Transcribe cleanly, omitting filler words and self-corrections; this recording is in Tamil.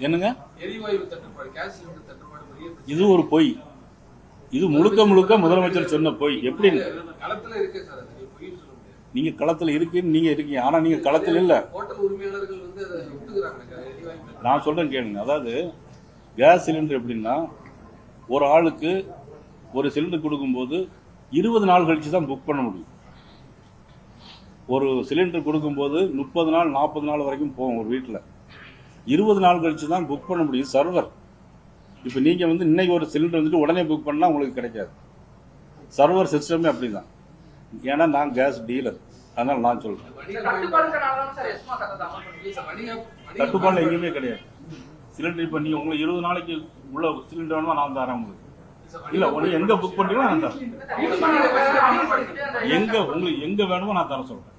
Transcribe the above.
என்னங்க இது ஒரு பொய். இது முழுக்க முழுக்க முதலமைச்சர் சொன்ன பொய். எப்படி நீங்க களத்துல இருக்கீங்க, நீங்க இருக்கீங்க, ஆனா நீங்க களத்துல இல்ல. நான் சொல்றேன் கேளுங்க. அதாவது கேஸ் சிலிண்டர் எப்படின்னா, ஒரு ஆளுக்கு ஒரு சிலிண்டர் கொடுக்கும்போது 20 நாள் கழிச்சு தான் புக் பண்ண முடியும். ஒரு சிலிண்டர் கொடுக்கும்போது 30 நாள் 40 நாள் வரைக்கும் போகும் ஒரு வீட்டில். 20 நாள் கழிச்சு தான் புக் பண்ண முடியும் சர்வர். இப்போ நீங்க இன்னைக்கு ஒரு சிலிண்டர் வந்துட்டு உடனே புக் பண்ணா உங்களுக்கு கிடைக்காது. சர்வர் சிஸ்டமே அப்படிதான். ஏன்னா நான் கேஸ் டீலர், அதனால நான் சொல்றேன். கட்டுப்பாடு எங்கேயுமே கிடையாது. சிலிண்டர் இப்ப நீங்க உங்களுக்கு 20 நாளைக்கு உள்ள சிலிண்டர் வேணுமா நான் தரேன் உங்களுக்கு. இல்ல உடனே எங்க புக் பண்றீங்களோ நான் தரேன். எங்க உங்களுக்கு எங்க வேணுமோ நான் தர சொல்றேன்.